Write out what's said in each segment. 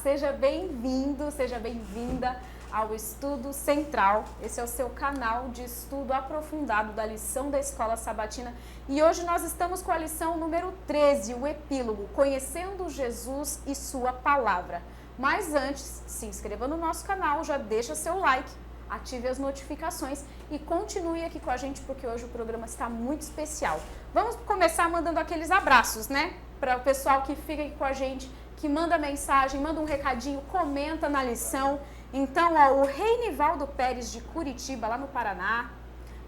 seja bem-vindo, seja bem-vinda ao Estudo Central. Esse é o seu canal de estudo aprofundado da lição da Escola Sabatina. E hoje nós estamos com a lição número 13, o epílogo, Conhecendo Jesus e Sua Palavra. Mas antes, se inscreva no nosso canal, já deixa seu like, ative as notificações e continue aqui com a gente, porque hoje o programa está muito especial. Vamos começar mandando aqueles abraços, né? Para o pessoal que fica aqui com a gente, que manda mensagem, manda um recadinho, comenta na lição. Então, ó, o Reinivaldo Pérez de Curitiba, lá no Paraná,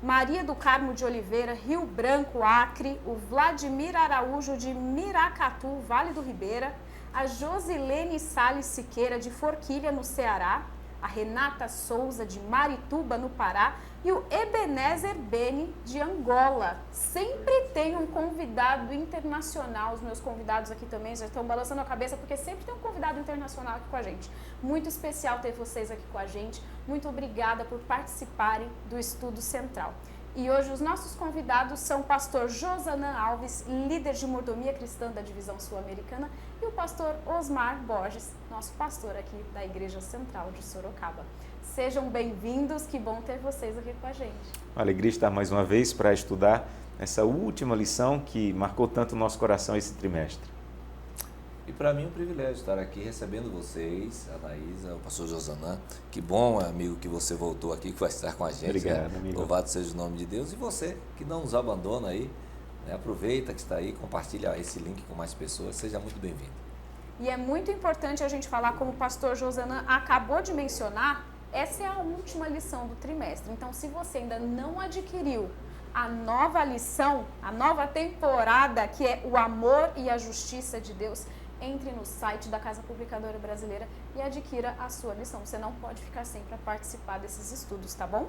Maria do Carmo de Oliveira, Rio Branco, Acre, o Vladimir Araújo de Miracatu, Vale do Ribeira, a Josilene Salles Siqueira de Forquilha, no Ceará, a Renata Souza de Marituba, no Pará, e o Ebenezer Beni de Angola. Sempre tem um convidado internacional, os meus convidados aqui também já estão balançando a cabeça, porque sempre tem um convidado internacional aqui com a gente. Muito especial ter vocês aqui com a gente, muito obrigada por participarem do Estudo Central. E hoje os nossos convidados são o pastor Josanã Alves, líder de mordomia cristã da Divisão Sul-Americana, e o pastor Osmar Borges, nosso pastor aqui da Igreja Central de Sorocaba. Sejam bem-vindos, que bom ter vocês aqui com a gente. Uma alegria estar mais uma vez para estudar essa última lição que marcou tanto o nosso coração esse trimestre. E para mim é um privilégio estar aqui recebendo vocês, a Anaísa, o pastor Josanã. Que bom, amigo, que você voltou aqui, que vai estar com a gente. Obrigado, né? amigo. Louvado seja o nome de Deus. E você, que não nos abandona aí, né? Aproveita que está aí, compartilha esse link com mais pessoas. Seja muito bem-vindo. E é muito importante a gente falar, como o pastor Josanã acabou de mencionar, essa é a última lição do trimestre. Então, se você ainda não adquiriu a nova lição, a nova temporada, que é o amor e a justiça de Deus, entre no site da Casa Publicadora Brasileira e adquira a sua lição. Você não pode ficar sem para participar desses estudos, tá bom?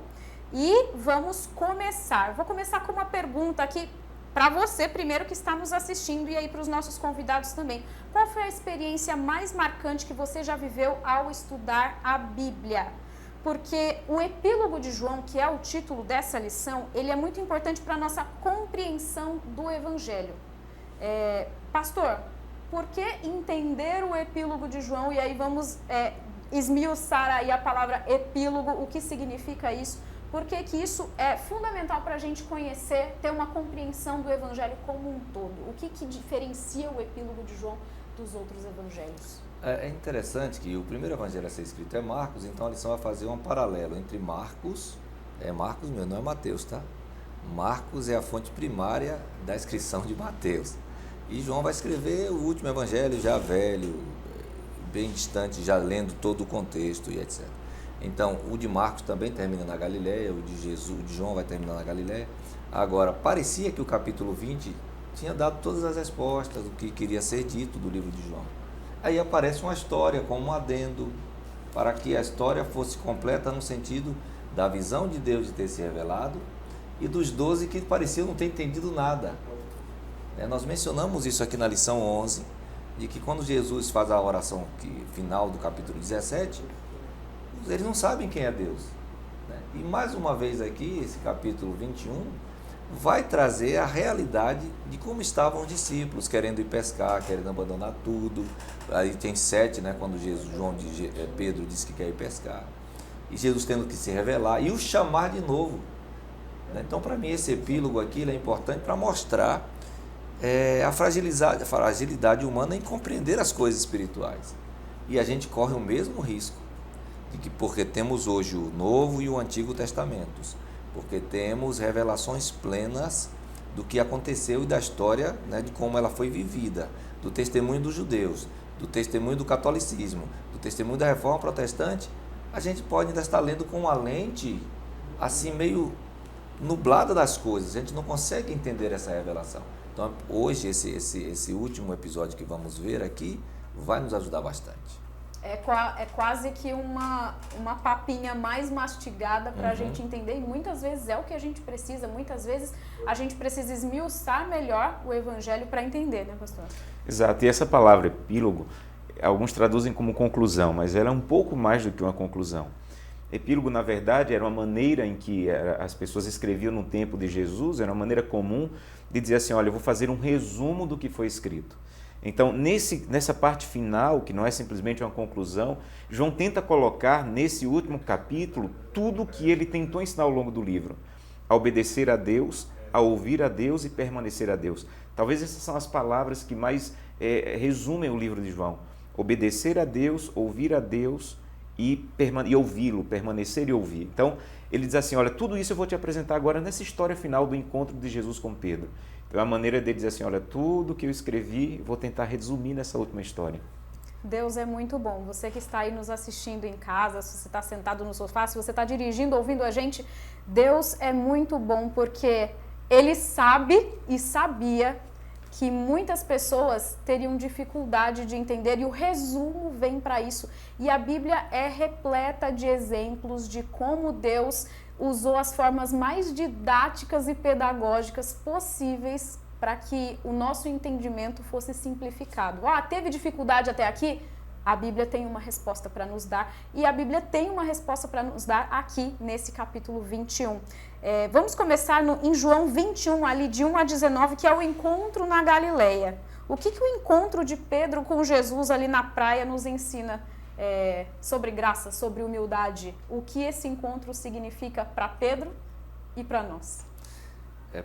E vamos começar. Vou começar com uma pergunta aqui para você primeiro que está nos assistindo e aí para os nossos convidados também. Qual foi a experiência mais marcante que você já viveu ao estudar a Bíblia? Porque o epílogo de João, que é o título dessa lição, ele é muito importante para a nossa compreensão do Evangelho. Pastor, por que entender o epílogo de João? E aí vamos esmiuçar aí a palavra epílogo, o que significa isso? Por que que isso é fundamental para a gente conhecer, ter uma compreensão do Evangelho como um todo? O que que diferencia o epílogo de João dos outros evangelhos? É interessante que o primeiro evangelho a ser escrito é Marcos, então a lição vai fazer um paralelo entre Marcos, Marcos mesmo, não é Mateus, tá? Marcos é a fonte primária da inscrição de Mateus. E João vai escrever o último evangelho já velho, bem distante, já lendo todo o contexto e etc. Então, o de Marcos também termina na Galileia, o de João vai terminar na Galileia. Agora, parecia que o capítulo 20 tinha dado todas as respostas do que queria ser dito do livro de João. Aí aparece uma história com um adendo, para que a história fosse completa no sentido da visão de Deus de ter se revelado e dos 12 que pareciam não ter entendido nada. Nós mencionamos isso aqui na lição 11, de que quando Jesus faz a oração final do capítulo 17, eles não sabem quem é Deus. E mais uma vez aqui, esse capítulo 21, vai trazer a realidade de como estavam os discípulos, querendo ir pescar, querendo abandonar tudo. Aí tem 7, quando Pedro diz que quer ir pescar. E Jesus tendo que se revelar e o chamar de novo. Então, para mim, esse epílogo aqui é importante para mostrar a fragilidade humana em compreender as coisas espirituais. E a gente corre o mesmo risco, porque temos hoje o Novo e o Antigo Testamentos, porque temos revelações plenas do que aconteceu e da história, de como ela foi vivida, do testemunho dos judeus, do testemunho do catolicismo, do testemunho da Reforma Protestante. A gente pode ainda estar lendo com uma lente assim meio nublada das coisas, a gente não consegue entender essa revelação. Então, hoje, esse último episódio que vamos ver aqui vai nos ajudar bastante. É quase que uma papinha mais mastigada para a gente entender, e muitas vezes é o que a gente precisa, muitas vezes a gente precisa esmiuçar melhor o Evangelho para entender, né, pastor? Exato, e essa palavra epílogo, alguns traduzem como conclusão, mas ela é um pouco mais do que uma conclusão. Epílogo, na verdade, era uma maneira em que as pessoas escreviam no tempo de Jesus, era uma maneira comum de dizer assim, olha, eu vou fazer um resumo do que foi escrito. Então, nessa parte final, que não é simplesmente uma conclusão, João tenta colocar nesse último capítulo tudo o que ele tentou ensinar ao longo do livro. A obedecer a Deus, a ouvir a Deus e permanecer a Deus. Talvez essas são as palavras que mais resumem o livro de João. Obedecer a Deus, ouvir a Deus e ouvi-lo, permanecer e ouvir. Então, ele diz assim, olha, tudo isso eu vou te apresentar agora nessa história final do encontro de Jesus com Pedro. Então, a maneira dele dizer assim, olha, tudo que eu escrevi, vou tentar resumir nessa última história. Deus é muito bom. Você que está aí nos assistindo em casa, se você está sentado no sofá, se você está dirigindo, ouvindo a gente, Deus é muito bom porque Ele sabe e sabia que muitas pessoas teriam dificuldade de entender e o resumo vem para isso. E a Bíblia é repleta de exemplos de como Deus usou as formas mais didáticas e pedagógicas possíveis para que o nosso entendimento fosse simplificado. Teve dificuldade até aqui? A Bíblia tem uma resposta para nos dar e a Bíblia tem uma resposta para nos dar aqui nesse capítulo 21. Vamos começar em João 21, ali de 1 a 19, que é o encontro na Galileia. O que o encontro de Pedro com Jesus ali na praia nos ensina sobre graça, sobre humildade? O que esse encontro significa para Pedro e para nós?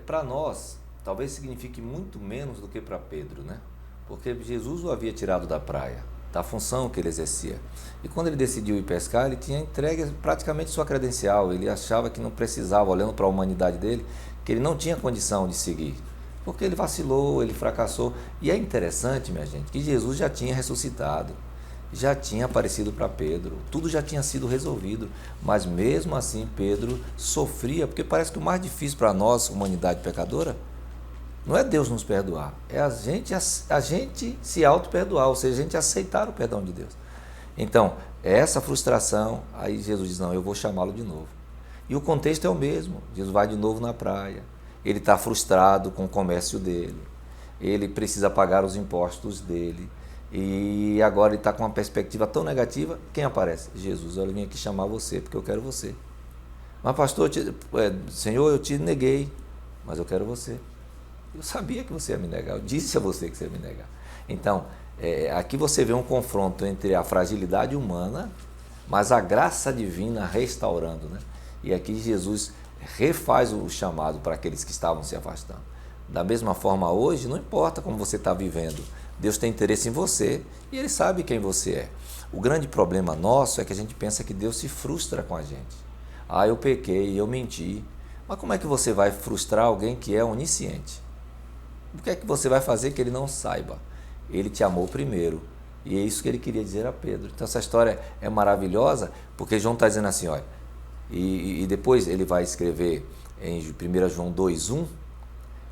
Para nós, talvez signifique muito menos do que para Pedro, né? Porque Jesus o havia tirado da praia, da função que ele exercia. E quando ele decidiu ir pescar, ele tinha entregue praticamente sua credencial. Ele achava que não precisava, olhando para a humanidade dele, que ele não tinha condição de seguir. Porque ele vacilou, ele fracassou. E é interessante, minha gente, que Jesus já tinha ressuscitado, já tinha aparecido para Pedro, tudo já tinha sido resolvido. Mas mesmo assim Pedro sofria, porque parece que o mais difícil para nós, humanidade pecadora, não é Deus nos perdoar, é a gente se auto-perdoar, ou seja, a gente aceitar o perdão de Deus. Então, essa frustração, aí Jesus diz, não, eu vou chamá-lo de novo. E o contexto é o mesmo, Jesus vai de novo na praia, ele está frustrado com o comércio dele, ele precisa pagar os impostos dele, e agora ele está com uma perspectiva tão negativa, quem aparece? Jesus, eu vim aqui chamar você, porque eu quero você. Mas pastor, Senhor, eu te neguei, mas eu quero você. Eu sabia que você ia me negar, eu disse a você que você ia me negar. Então, aqui você vê um confronto entre a fragilidade humana, mas a graça divina restaurando, né? E aqui Jesus refaz o chamado para aqueles que estavam se afastando. Da mesma forma hoje, não importa como você está vivendo, Deus tem interesse em você e Ele sabe quem você é. O grande problema nosso é que a gente pensa que Deus se frustra com a gente. Eu pequei, eu menti. Mas como é que você vai frustrar alguém que é onisciente? O que é que você vai fazer que ele não saiba? Ele te amou primeiro. E é isso que ele queria dizer a Pedro. Então essa história é maravilhosa, porque João está dizendo assim, olha, e depois ele vai escrever em 1 João 2,1,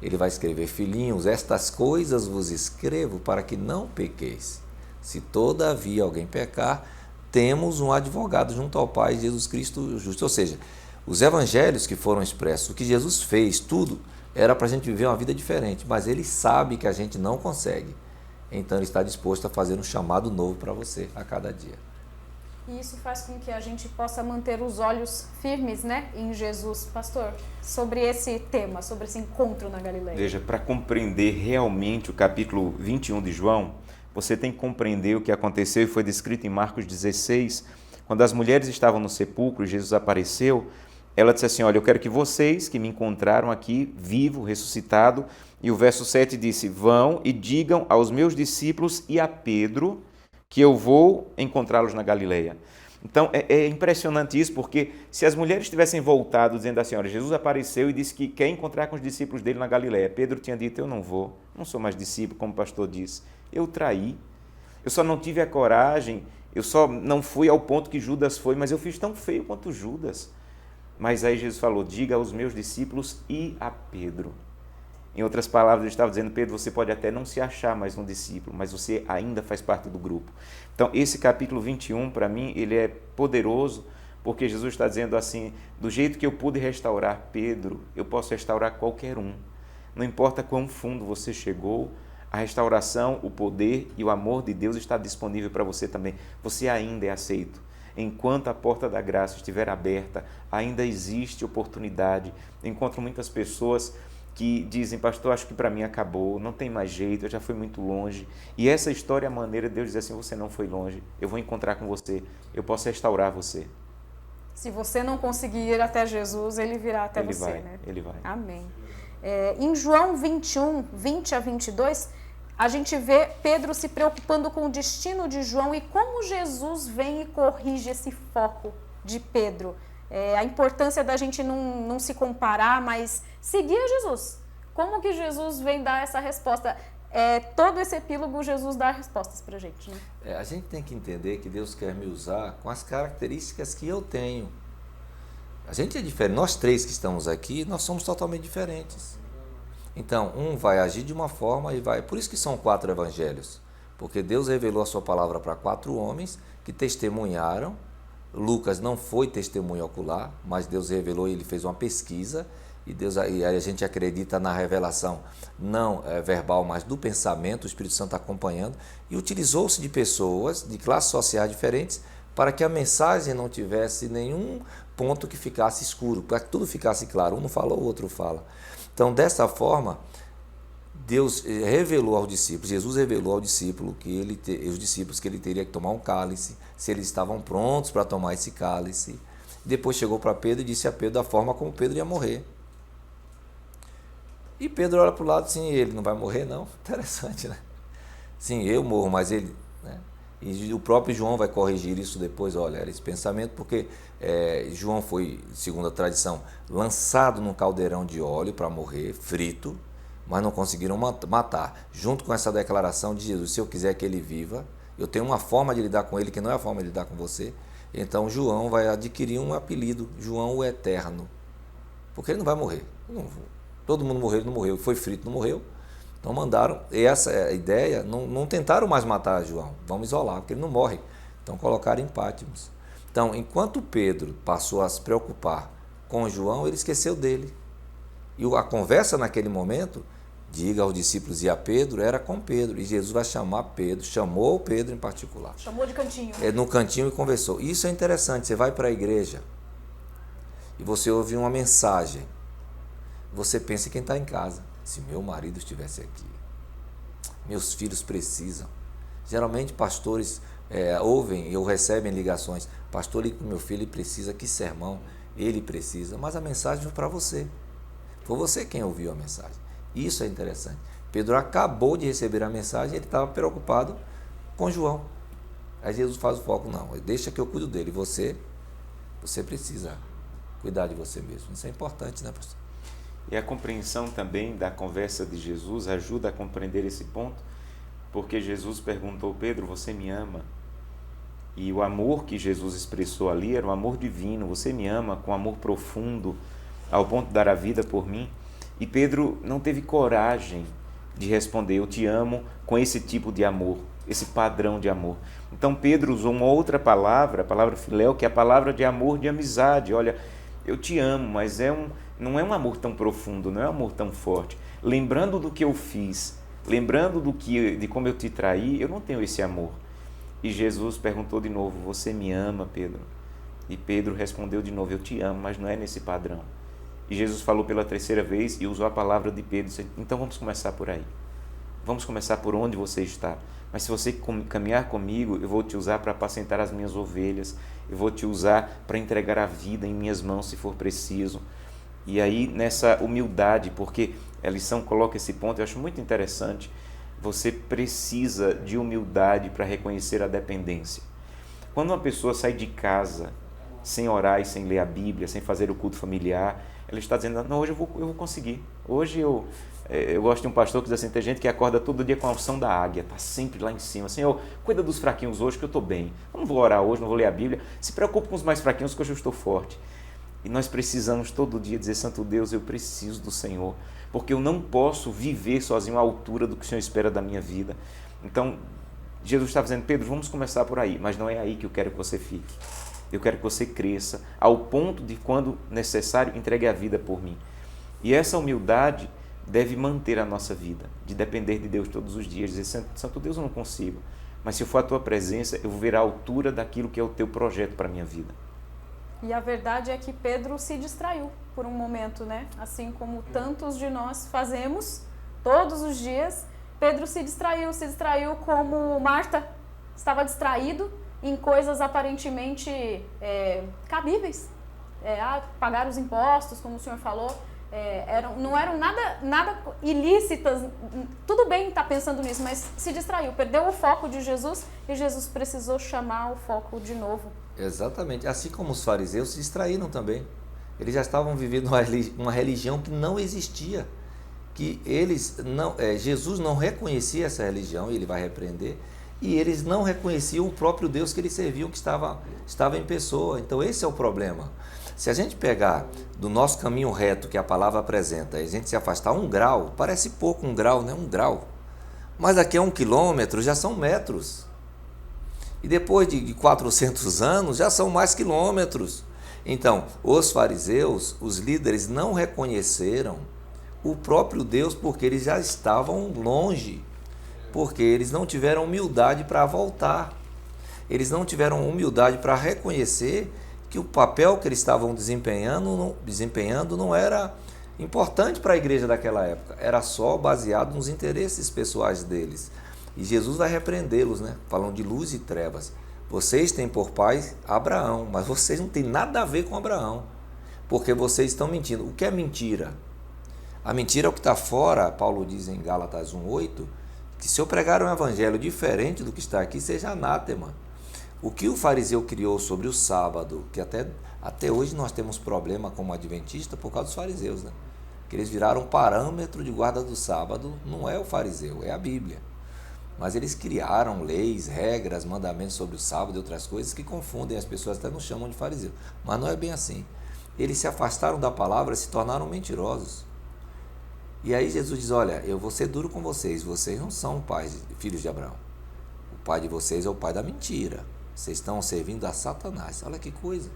ele vai escrever, filhinhos, estas coisas vos escrevo para que não pequeis. Se todavia alguém pecar, temos um advogado junto ao Pai, Jesus Cristo justo. Ou seja, os evangelhos que foram expressos, o que Jesus fez, tudo, era para a gente viver uma vida diferente, mas Ele sabe que a gente não consegue. Então Ele está disposto a fazer um chamado novo para você a cada dia. E isso faz com que a gente possa manter os olhos firmes, né, em Jesus. Pastor, sobre esse tema, sobre esse encontro na Galileia. Veja, para compreender realmente o capítulo 21 de João, você tem que compreender o que aconteceu e foi descrito em Marcos 16, quando as mulheres estavam no sepulcro e Jesus apareceu. Ela disse assim, olha, eu quero que vocês que me encontraram aqui, vivo, ressuscitado, e o verso 7 disse, vão e digam aos meus discípulos e a Pedro que eu vou encontrá-los na Galileia. Então, é impressionante isso, porque se as mulheres tivessem voltado dizendo assim, olha, Jesus apareceu e disse que quer encontrar com os discípulos dele na Galileia, Pedro tinha dito, eu não vou, não sou mais discípulo, como o pastor disse, eu traí, eu só não tive a coragem, eu só não fui ao ponto que Judas foi, mas eu fiz tão feio quanto Judas. Mas aí Jesus falou, diga aos meus discípulos e a Pedro. Em outras palavras, ele estava dizendo, Pedro, você pode até não se achar mais um discípulo, mas você ainda faz parte do grupo. Então, esse capítulo 21, para mim, ele é poderoso, porque Jesus está dizendo assim, do jeito que eu pude restaurar Pedro, eu posso restaurar qualquer um. Não importa quão fundo você chegou, a restauração, o poder e o amor de Deus está disponível para você também. Você ainda é aceito. Enquanto a porta da graça estiver aberta, ainda existe oportunidade. Eu encontro muitas pessoas que dizem, pastor, acho que para mim acabou, não tem mais jeito, eu já fui muito longe. E essa história é a maneira de Deus dizer assim, você não foi longe, eu vou encontrar com você, eu posso restaurar você. Se você não conseguir ir até Jesus, ele virá até Ele você, vai, né? ele vai. Amém. Em João 21, 20 a 22, a gente vê Pedro se preocupando com o destino de João e como Jesus vem e corrige esse foco de Pedro. A importância da gente não se comparar, mas seguir a Jesus. Como que Jesus vem dar essa resposta? Todo esse epílogo, Jesus dá respostas para a gente, né? A gente tem que entender que Deus quer me usar com as características que eu tenho. A gente é diferente, nós três que estamos aqui, nós somos totalmente diferentes. Então, um vai agir de uma forma e vai... Por isso que são 4 evangelhos, porque Deus revelou a sua palavra para 4 homens que testemunharam. Lucas não foi testemunho ocular, mas Deus revelou e ele fez uma pesquisa, e a gente acredita na revelação não verbal, mas do pensamento, o Espírito Santo acompanhando, e utilizou-se de pessoas de classes sociais diferentes para que a mensagem não tivesse nenhum ponto que ficasse escuro, para que tudo ficasse claro, um não fala, o outro fala. Então, dessa forma, Deus revelou aos discípulos, Jesus revelou ao discípulo os discípulos que ele teria que tomar um cálice, se eles estavam prontos para tomar esse cálice. Depois chegou para Pedro e disse a Pedro da forma como Pedro ia morrer. E Pedro olha para o lado assim, ele não vai morrer não? Interessante, né? Sim, eu morro, mas ele... né? E o próprio João vai corrigir isso depois, olha, era esse pensamento, porque João foi, segundo a tradição, lançado num caldeirão de óleo para morrer, frito, mas não conseguiram matar. Junto com essa declaração de Jesus, se eu quiser que ele viva, eu tenho uma forma de lidar com ele que não é a forma de lidar com você. Então João vai adquirir um apelido, João o Eterno, porque ele não vai morrer. Todo mundo morreu, ele não morreu, foi frito, não morreu. Então mandaram, e essa ideia, não tentaram mais matar João, vamos isolar, porque ele não morre. Então colocaram em Patmos. Então, enquanto Pedro passou a se preocupar com João, ele esqueceu dele. E a conversa naquele momento, diga aos discípulos e a Pedro, era com Pedro. E Jesus vai chamar Pedro, chamou Pedro em particular. Chamou de cantinho. No cantinho e conversou. Isso é interessante, você vai para a igreja e você ouve uma mensagem. Você pensa em quem está em casa. Se meu marido estivesse aqui, meus filhos precisam. Geralmente pastores ouvem ou recebem ligações. Pastor, meu filho precisa, que sermão, ele precisa. Mas a mensagem foi para você. Foi você quem ouviu a mensagem. Isso é interessante. Pedro acabou de receber a mensagem e ele estava preocupado com João. Aí Jesus faz o foco, não, deixa que eu cuido dele. Você precisa cuidar de você mesmo. Isso é importante, né, pastor? E a compreensão também da conversa de Jesus ajuda a compreender esse ponto, porque Jesus perguntou, Pedro, você me ama? E o amor que Jesus expressou ali era um amor divino, você me ama com amor profundo, ao ponto de dar a vida por mim? E Pedro não teve coragem de responder, eu te amo com esse tipo de amor, esse padrão de amor. Então Pedro usou uma outra palavra, a palavra filéu, que é a palavra de amor, de amizade. Olha, eu te amo, mas não é um amor tão profundo, não é um amor tão forte. Lembrando do que eu fiz, lembrando de como eu te traí, eu não tenho esse amor. E Jesus perguntou de novo, você me ama, Pedro? E Pedro respondeu de novo, eu te amo, mas não é nesse padrão. E Jesus falou pela 3ª vez e usou a palavra de Pedro, disse, então vamos começar por aí. Vamos começar por onde você está. Mas se você caminhar comigo, eu vou te usar para apacentar as minhas ovelhas, eu vou te usar para entregar a vida em minhas mãos, se for preciso. E aí, nessa humildade, porque a lição coloca esse ponto, eu acho muito interessante, você precisa de humildade para reconhecer a dependência. Quando uma pessoa sai de casa sem orar e sem ler a Bíblia, sem fazer o culto familiar, ela está dizendo, não, hoje eu vou conseguir. Hoje eu gosto de um pastor que diz assim, tem gente que acorda todo dia com a unção da águia, está sempre lá em cima. Senhor, cuida dos fraquinhos hoje que eu estou bem. Eu não vou orar hoje, não vou ler a Bíblia. Se preocupe com os mais fraquinhos que hoje eu estou forte. E nós precisamos todo dia dizer, Santo Deus, eu preciso do Senhor, porque eu não posso viver sozinho à altura do que o Senhor espera da minha vida. Então, Jesus está dizendo, Pedro, vamos começar por aí, mas não é aí que eu quero que você fique. Eu quero que você cresça ao ponto de, quando necessário, entregue a vida por mim. E essa humildade deve manter a nossa vida, de depender de Deus todos os dias, dizer, Santo Deus, eu não consigo, mas se eu for a tua presença, eu vou ver a altura daquilo que é o teu projeto para a minha vida. E a verdade é que Pedro se distraiu por um momento, né? Assim como tantos de nós fazemos todos os dias. Pedro se distraiu como Marta estava distraído em coisas aparentemente cabíveis. Pagar os impostos, como o senhor falou, não eram nada ilícitas. Tudo bem estar pensando nisso, mas se distraiu, perdeu o foco de Jesus e Jesus precisou chamar o foco de novo. Exatamente. Assim como os fariseus se distraíram também. Eles já estavam vivendo uma religião que não existia. Que Jesus não reconhecia essa religião, e ele vai repreender, e eles não reconheciam o próprio Deus que eles serviam, que estava em pessoa. Então esse é o problema. Se a gente pegar do nosso caminho reto que a palavra apresenta, e a gente se afastar 1 grau, parece pouco 1 grau, né? 1 grau. Mas daqui a 1 quilômetro já são metros. E depois de 400 anos já são mais quilômetros. Então, os fariseus, os líderes, não reconheceram o próprio Deus porque eles já estavam longe. Porque eles não tiveram humildade para voltar. Eles não tiveram humildade para reconhecer que o papel que eles estavam desempenhando não era importante para a igreja daquela época. Era só baseado nos interesses pessoais deles. E Jesus vai repreendê-los, né? Falando de luz e trevas. Vocês têm por pai Abraão, mas vocês não têm nada a ver com Abraão. Porque vocês estão mentindo. O que é mentira? A mentira é o que está fora. Paulo diz em Gálatas 1:8, que se eu pregar um evangelho diferente do que está aqui, seja anátema. O que o fariseu criou sobre o sábado, que até hoje nós temos problema como adventista por causa dos fariseus, né? Que eles viraram parâmetro de guarda do sábado, não é o fariseu, é a Bíblia. Mas eles criaram leis, regras, mandamentos sobre o sábado e outras coisas que confundem as pessoas, até nos chamam de fariseu. Mas não é bem assim. Eles se afastaram da palavra e se tornaram mentirosos. E aí Jesus diz, olha, eu vou ser duro com vocês não são filhos de Abraão. O pai de vocês é o pai da mentira. Vocês estão servindo a Satanás. Olha que coisa.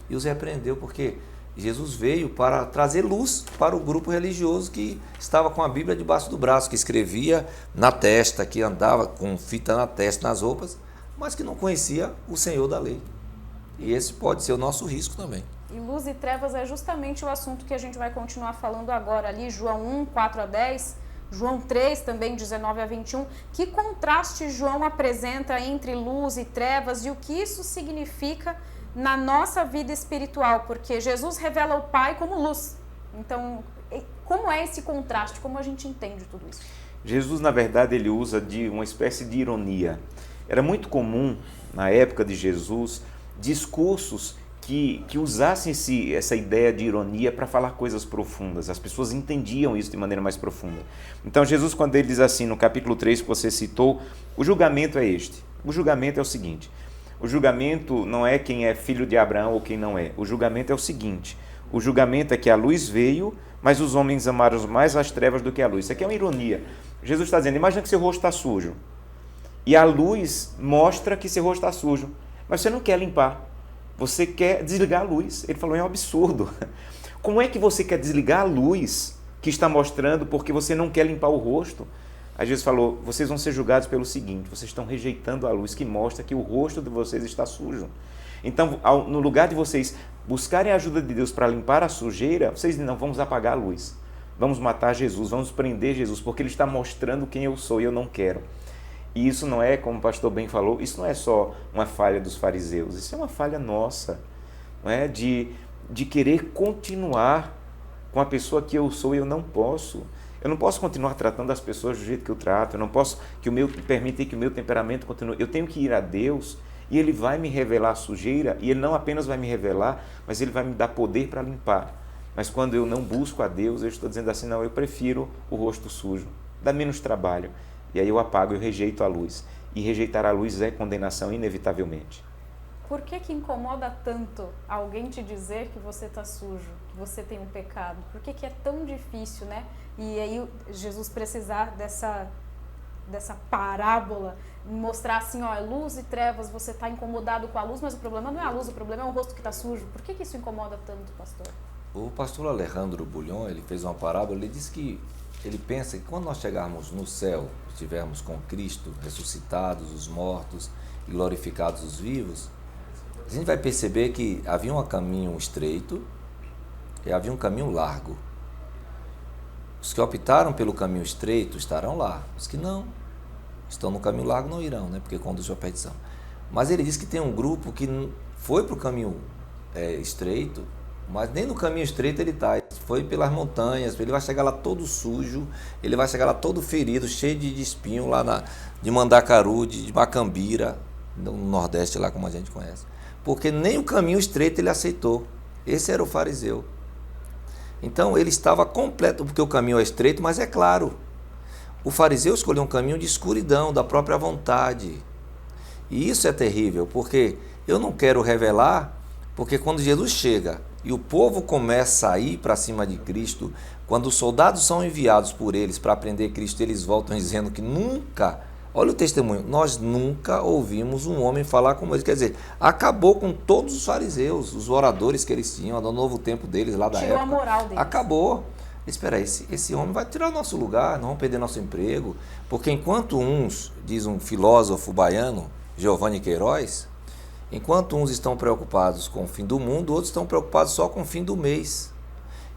E os repreendeu porque Jesus veio para trazer luz para o grupo religioso que estava com a Bíblia debaixo do braço, que escrevia na testa, que andava com fita na testa, nas roupas, mas que não conhecia o Senhor da lei. E esse pode ser o nosso risco também. E luz e trevas é justamente o assunto que a gente vai continuar falando agora ali, João 1, 4-10, João 3 também, 19-21. Que contraste João apresenta entre luz e trevas e o que isso significa na nossa vida espiritual? Porque Jesus revela o Pai como luz. Então, como é esse contraste? Como a gente entende tudo isso? Jesus, na verdade, ele usa de uma espécie de ironia. Era muito comum, na época de Jesus, discursos que usassem essa ideia de ironia para falar coisas profundas. As pessoas entendiam isso de maneira mais profunda. Então, Jesus, quando ele diz assim, no capítulo 3 que você citou, o julgamento é este. O julgamento é o seguinte: o julgamento não é quem é filho de Abraão ou quem não é. O julgamento é o seguinte: o julgamento é que a luz veio, mas os homens amaram mais as trevas do que a luz. Isso aqui é uma ironia. Jesus está dizendo, imagina que seu rosto está sujo. E a luz mostra que seu rosto está sujo. Mas você não quer limpar. Você quer desligar a luz. Ele falou, é um absurdo. Como é que você quer desligar a luz que está mostrando porque você não quer limpar o rosto? Aí Jesus falou, vocês vão ser julgados pelo seguinte, vocês estão rejeitando a luz que mostra que o rosto de vocês está sujo. Então, no lugar de vocês buscarem a ajuda de Deus para limpar a sujeira, vocês dizem, não, vamos apagar a luz. Vamos matar Jesus, vamos prender Jesus, porque ele está mostrando quem eu sou e eu não quero. E isso não é, como o pastor bem falou, isso não é só uma falha dos fariseus, isso é uma falha nossa, não é? De querer continuar com a pessoa que eu sou e eu não posso. Eu não posso continuar tratando as pessoas do jeito que eu trato, eu não posso permitir que o meu temperamento continue. Eu tenho que ir a Deus e Ele vai me revelar a sujeira, e Ele não apenas vai me revelar, mas Ele vai me dar poder para limpar. Mas quando eu não busco a Deus, eu estou dizendo assim, não, eu prefiro o rosto sujo, dá menos trabalho. E aí eu apago, eu rejeito a luz. E rejeitar a luz é condenação, inevitavelmente. Por que incomoda tanto alguém te dizer que você está sujo, que você tem um pecado? Por que é tão difícil, né? E aí Jesus precisar dessa parábola, mostrar assim, ó, luz e trevas, você está incomodado com a luz, mas o problema não é a luz, o problema é o rosto que está sujo. Por que isso incomoda tanto, pastor? O pastor Alejandro Bulhon, ele fez uma parábola, ele disse que ele pensa que quando nós chegarmos no céu, estivermos com Cristo, ressuscitados os mortos e glorificados os vivos, a gente vai perceber que havia um caminho estreito e havia um caminho largo. Os que optaram pelo caminho estreito estarão lá. Os que não estão no caminho largo não irão, né? Porque conduz à perdição. Mas ele diz que tem um grupo que foi para o caminho estreito, mas nem no caminho estreito ele está. Foi pelas montanhas, ele vai chegar lá todo sujo, ele vai chegar lá todo ferido, cheio de espinho, lá de Mandacaru, de Macambira, no Nordeste, lá como a gente conhece. Porque nem o caminho estreito ele aceitou. Esse era o fariseu. Então ele estava completo, porque o caminho é estreito, mas é claro. O fariseu escolheu um caminho de escuridão, da própria vontade. E isso é terrível, porque eu não quero revelar, porque quando Jesus chega e o povo começa a ir para cima de Cristo, quando os soldados são enviados por eles para prender Cristo, eles voltam dizendo que nunca, olha o testemunho, nós nunca ouvimos um homem falar como ele. Quer dizer, acabou com todos os fariseus, os oradores que eles tinham, no novo tempo deles, lá da época. Tirou a moral deles. Acabou. Espera aí, esse homem vai tirar o nosso lugar, não vamos perder nosso emprego. Porque enquanto uns, diz um filósofo baiano, Giovanni Queiroz, enquanto uns estão preocupados com o fim do mundo, outros estão preocupados só com o fim do mês.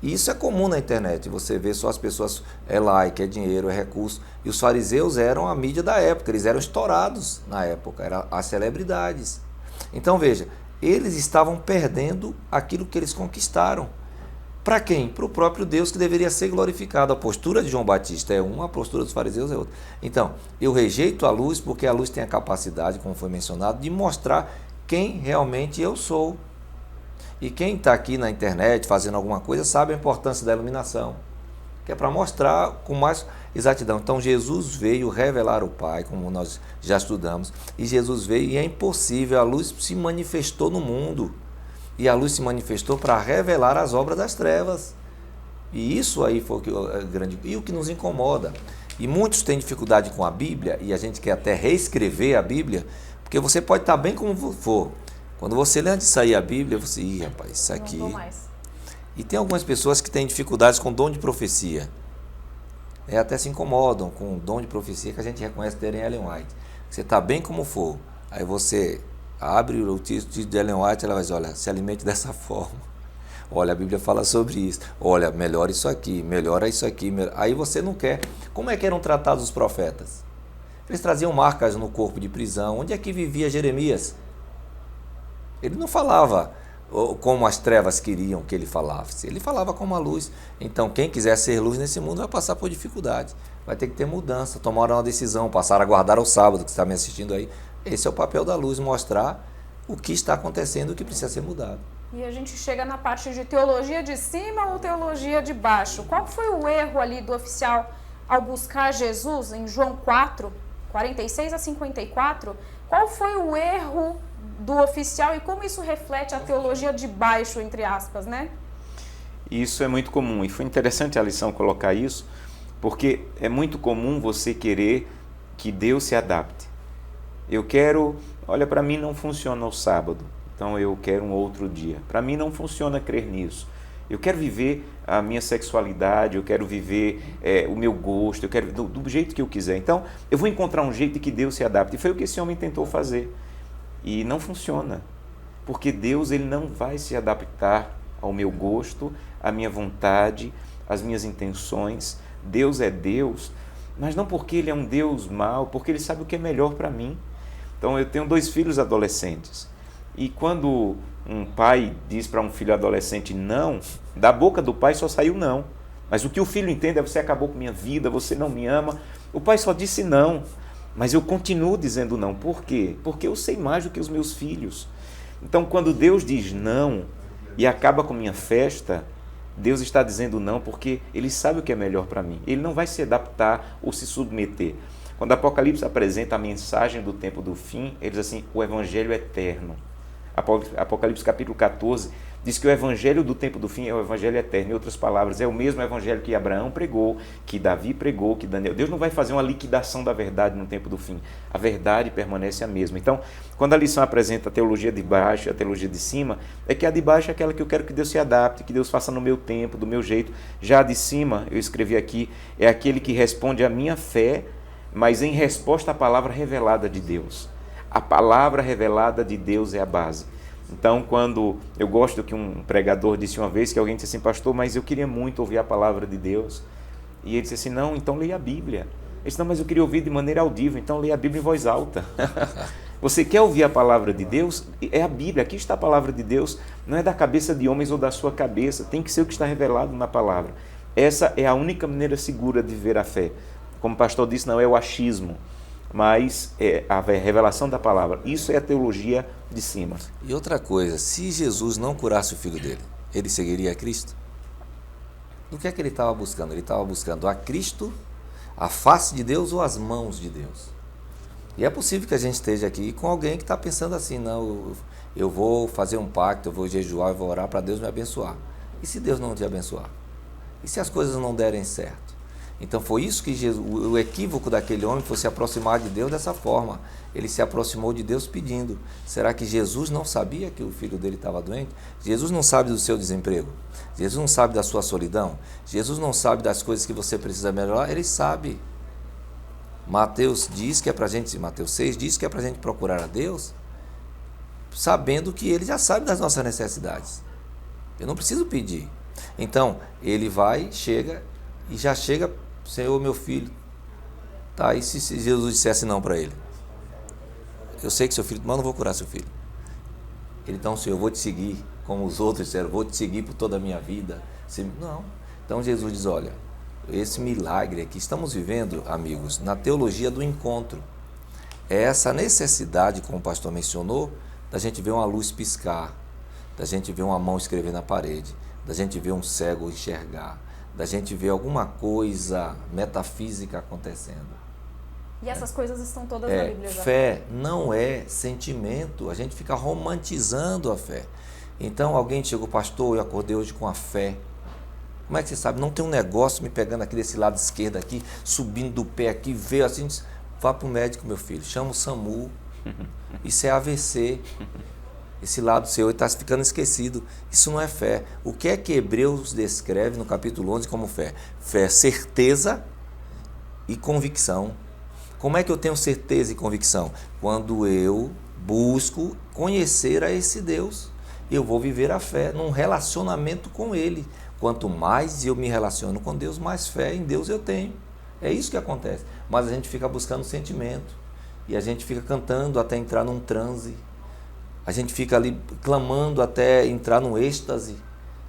E isso é comum na internet, você vê só as pessoas, é like, é dinheiro, é recurso. E os fariseus eram a mídia da época, eles eram estourados na época, eram as celebridades. Então veja, eles estavam perdendo aquilo que eles conquistaram. Para quem? Para o próprio Deus, que deveria ser glorificado. A postura de João Batista é uma, a postura dos fariseus é outra. Então, eu rejeito a luz porque a luz tem a capacidade, como foi mencionado, de mostrar quem realmente eu sou. E quem está aqui na internet fazendo alguma coisa sabe a importância da iluminação, que é para mostrar com mais exatidão. Então Jesus veio revelar o Pai, como nós já estudamos, e Jesus veio e é impossível, a luz se manifestou no mundo, e a luz se manifestou para revelar as obras das trevas. E isso aí foi o que grande, e o que nos incomoda. E muitos têm dificuldade com a Bíblia, e a gente quer até reescrever a Bíblia, porque você pode estar bem como for. Quando você lê antes de sair a Bíblia, você, rapaz, isso aqui... Não vou mais. E tem algumas pessoas que têm dificuldades com dom de profecia. Até se incomodam com o dom de profecia que a gente reconhece ter em Ellen White. Você está bem como for, aí você abre o título de Ellen White, ela vai dizer, olha, se alimente dessa forma. Olha, a Bíblia fala sobre isso. Olha, melhora isso aqui, melhora isso aqui. Aí você não quer. Como é que eram tratados os profetas? Eles traziam marcas no corpo de prisão. Onde é que vivia Jeremias? Ele não falava como as trevas queriam que ele falasse. Ele falava como a luz. Então, quem quiser ser luz nesse mundo vai passar por dificuldade. Vai ter que ter mudança, tomar uma decisão, passar a guardar o sábado, que está me assistindo aí. Esse é o papel da luz, mostrar o que está acontecendo, o que precisa ser mudado. E a gente chega na parte de teologia de cima ou teologia de baixo. Qual foi o erro ali do oficial ao buscar Jesus em João 4, 46 a 54? Qual foi o erro do oficial e como isso reflete a teologia de baixo, entre aspas, né? Isso é muito comum e foi interessante a lição colocar isso, porque é muito comum você querer que Deus se adapte. Eu quero, olha, para mim não funciona o sábado, então eu quero um outro dia. Para mim não funciona crer nisso. Eu quero viver a minha sexualidade, eu quero viver o meu gosto, eu quero do jeito que eu quiser. Então eu vou encontrar um jeito de que Deus se adapte. E foi o que esse homem tentou fazer. E não funciona, porque Deus ele não vai se adaptar ao meu gosto, à minha vontade, às minhas intenções. Deus é Deus, mas não porque Ele é um Deus mau, porque Ele sabe o que é melhor para mim. Então eu tenho 2 filhos adolescentes, e quando um pai diz para um filho adolescente não, da boca do pai só saiu não. Mas o que o filho entende é: você acabou com minha vida, você não me ama. O pai só disse não. Mas eu continuo dizendo não. Por quê? Porque eu sei mais do que os meus filhos. Então, quando Deus diz não e acaba com minha festa, Deus está dizendo não porque Ele sabe o que é melhor para mim. Ele não vai se adaptar ou se submeter. Quando Apocalipse apresenta a mensagem do tempo do fim, ele diz assim: o Evangelho eterno. Apocalipse capítulo 14 diz que o Evangelho do tempo do fim é o Evangelho eterno. Em outras palavras, é o mesmo Evangelho que Abraão pregou, que Davi pregou, que Daniel... Deus não vai fazer uma liquidação da verdade no tempo do fim. A verdade permanece a mesma. Então, quando a lição apresenta a teologia de baixo e a teologia de cima, é que a de baixo é aquela que eu quero que Deus se adapte, que Deus faça no meu tempo, do meu jeito. Já a de cima, eu escrevi aqui, é aquele que responde à minha fé, mas em resposta à palavra revelada de Deus. A palavra revelada de Deus é a base. Então, quando eu gosto do que um pregador disse uma vez, que alguém disse assim, pastor, mas eu queria muito ouvir a palavra de Deus. E ele disse assim, não, então leia a Bíblia. Ele disse, não, mas eu queria ouvir de maneira audível, então leia a Bíblia em voz alta. Você quer ouvir a palavra de Deus? É a Bíblia, aqui está a palavra de Deus, não é da cabeça de homens ou da sua cabeça, tem que ser o que está revelado na palavra. Essa é a única maneira segura de ver a fé. Como o pastor disse, não é o achismo, mas é a revelação da palavra. Isso é a teologia de cima. E outra coisa, se Jesus não curasse o filho dele, ele seguiria a Cristo? O que é que ele estava buscando? Ele estava buscando a Cristo, a face de Deus ou as mãos de Deus? E é possível que a gente esteja aqui com alguém que está pensando assim, não, eu vou fazer um pacto, eu vou jejuar, eu vou orar para Deus me abençoar. E se Deus não te abençoar? E se as coisas não derem certo? Então foi isso que o equívoco daquele homem foi se aproximar de Deus dessa forma. Ele se aproximou de Deus pedindo. Será que Jesus não sabia que o filho dele estava doente? Jesus não sabe do seu desemprego? Jesus não sabe da sua solidão? Jesus não sabe das coisas que você precisa melhorar? Ele sabe. Mateus diz que é pra gente, Mateus 6 diz que é para a gente procurar a Deus, sabendo que Ele já sabe das nossas necessidades. Eu não preciso pedir. Então, ele vai, chega e já chega, Senhor, meu filho. Tá, e se Jesus dissesse não para ele? Eu sei que seu filho, mas eu não vou curar seu filho. Ele, então, Senhor, eu vou te seguir, como os outros disseram, vou te seguir por toda a minha vida. Não. Então Jesus diz, olha, esse milagre que estamos vivendo, amigos, na teologia do encontro, é essa necessidade, como o pastor mencionou, da gente ver uma luz piscar, da gente ver uma mão escrever na parede, da gente ver um cego enxergar, da gente ver alguma coisa metafísica acontecendo. E essas coisas estão todas na Bíblia já. Fé não é sentimento, a gente fica romantizando a fé. Então alguém chegou, pastor, eu acordei hoje com a fé. Como é que você sabe? Não tem um negócio me pegando aqui desse lado esquerdo aqui, subindo do pé aqui, veio assim, vá para o médico, meu filho, chama o SAMU, isso é AVC, esse lado seu está ficando esquecido, isso não é fé. O que é que Hebreus descreve no capítulo 11 como fé? Fé é certeza e convicção. Como é que eu tenho certeza e convicção? Quando eu busco conhecer a esse Deus, eu vou viver a fé num relacionamento com Ele. Quanto mais eu me relaciono com Deus, mais fé em Deus eu tenho. É isso que acontece. Mas a gente fica buscando sentimento. E a gente fica cantando até entrar num transe. A gente fica ali clamando até entrar num êxtase.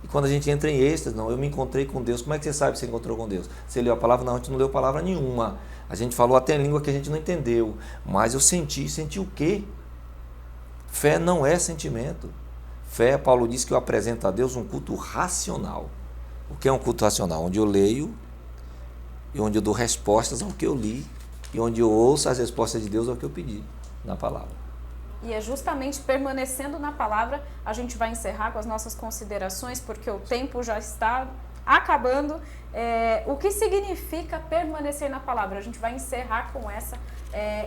E quando a gente entra em êxtase, não, eu me encontrei com Deus. Como é que você sabe que você encontrou com Deus? Você leu a palavra? Não, a gente não leu palavra nenhuma. A gente falou até em língua que a gente não entendeu. Mas eu senti. Senti o quê? Fé não é sentimento. Fé, Paulo diz que eu apresento a Deus um culto racional. O que é um culto racional? Onde eu leio e onde eu dou respostas ao que eu li e onde eu ouço as respostas de Deus ao que eu pedi na palavra. E é justamente permanecendo na palavra, a gente vai encerrar com as nossas considerações, porque o tempo já está acabando. O que significa permanecer na palavra? A gente vai encerrar com essa.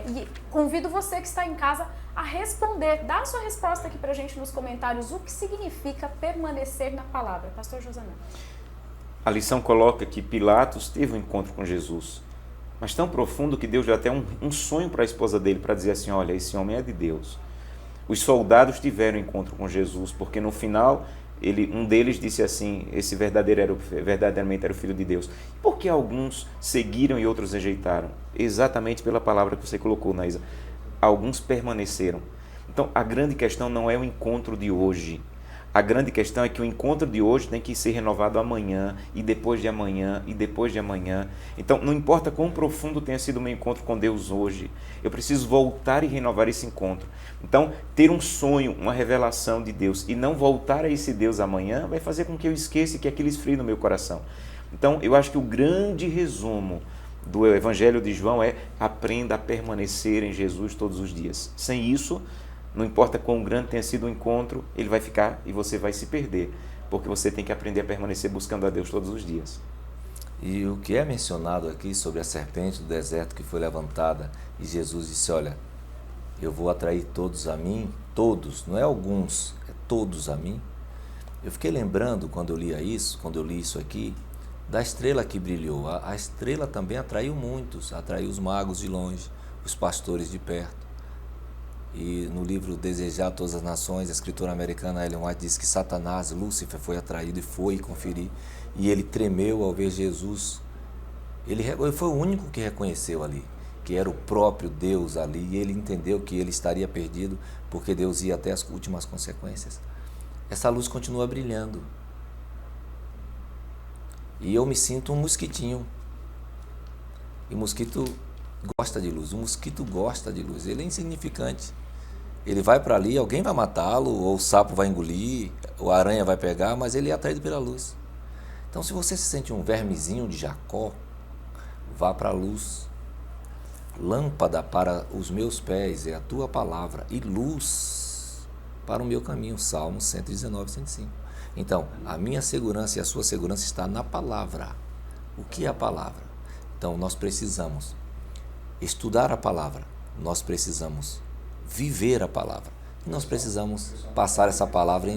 E convido você que está em casa a responder, dá a sua resposta aqui para a gente nos comentários, o que significa permanecer na palavra. Pastor Josanã. A lição coloca que Pilatos teve um encontro com Jesus, mas tão profundo que Deus deu até um sonho para a esposa dele, para dizer assim, olha, esse homem é de Deus. Os soldados tiveram um encontro com Jesus, porque no final, um deles disse assim, esse verdadeiramente era o Filho de Deus. Por que alguns seguiram e outros rejeitaram? Exatamente pela palavra que você colocou, Naísa. Alguns permaneceram. Então, a grande questão não é o encontro de hoje. A grande questão é que o encontro de hoje tem que ser renovado amanhã, e depois de amanhã, e depois de amanhã. Então, não importa quão profundo tenha sido o meu encontro com Deus hoje, eu preciso voltar e renovar esse encontro. Então, ter um sonho, uma revelação de Deus, e não voltar a esse Deus amanhã, vai fazer com que eu esqueça que aquilo esfrie no meu coração. Então, eu acho que o grande resumo do Evangelho de João é: aprenda a permanecer em Jesus todos os dias. Sem isso, não importa quão grande tenha sido o encontro, ele vai ficar e você vai se perder, porque você tem que aprender a permanecer buscando a Deus todos os dias. E o que é mencionado aqui sobre a serpente do deserto que foi levantada, e Jesus disse, olha, eu vou atrair todos a mim, todos, não é alguns, é todos a mim. Eu fiquei lembrando, quando eu li isso aqui, da estrela que brilhou. A estrela também atraiu muitos, atraiu os magos de longe, os pastores de perto. E no livro Desejar Todas as Nações, a escritora americana Ellen White diz que Satanás, Lúcifer, foi atraído e foi conferir. E ele tremeu ao ver Jesus. Ele foi o único que reconheceu ali, que era o próprio Deus ali. E ele entendeu que ele estaria perdido, porque Deus ia até as últimas consequências. Essa luz continua brilhando. E eu me sinto um mosquitinho. E o mosquito gosta de luz. O mosquito gosta de luz. Ele é insignificante. Ele vai para ali, alguém vai matá-lo, ou o sapo vai engolir, ou a aranha vai pegar, mas ele é atraído pela luz. Então, se você se sente um vermezinho de Jacó, vá para a luz. Lâmpada para os meus pés é a tua palavra, e luz para o meu caminho. Salmo 119, 105. Então, a minha segurança e a sua segurança está na palavra. O que é a palavra? Então, nós precisamos estudar a palavra, nós precisamos viver a palavra. E nós precisamos passar essa palavra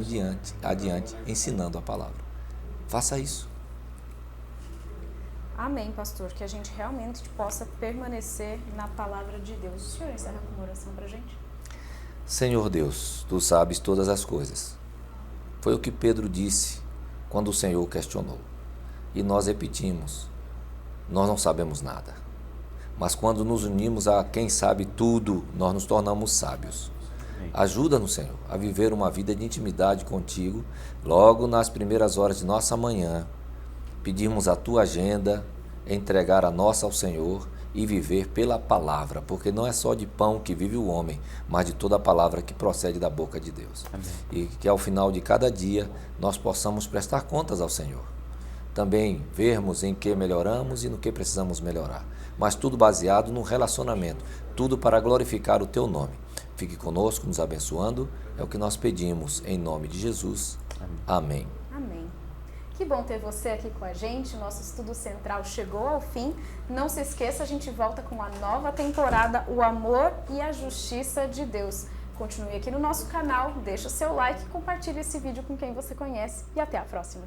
adiante, ensinando a palavra. Faça isso. Amém, pastor. Que a gente realmente possa permanecer na palavra de Deus. O senhor encerra com uma oração para a gente? Senhor Deus, tu sabes todas as coisas. Foi o que Pedro disse quando o Senhor o questionou. E nós repetimos, nós não sabemos nada. Mas quando nos unimos a quem sabe tudo, nós nos tornamos sábios. Ajuda-nos, Senhor, a viver uma vida de intimidade contigo, logo nas primeiras horas de nossa manhã, pedirmos a tua agenda, entregar a nossa ao Senhor e viver pela palavra, porque não é só de pão que vive o homem, mas de toda a palavra que procede da boca de Deus. Amém. E que ao final de cada dia nós possamos prestar contas ao Senhor. Também vermos em que melhoramos e no que precisamos melhorar. Mas tudo baseado no relacionamento, tudo para glorificar o teu nome. Fique conosco, nos abençoando, é o que nós pedimos, em nome de Jesus. Amém. Amém. Que bom ter você aqui com a gente, nosso estudo central chegou ao fim. Não se esqueça, a gente volta com a nova temporada, o amor e a justiça de Deus. Continue aqui no nosso canal, deixa o seu like, compartilhe esse vídeo com quem você conhece e até a próxima.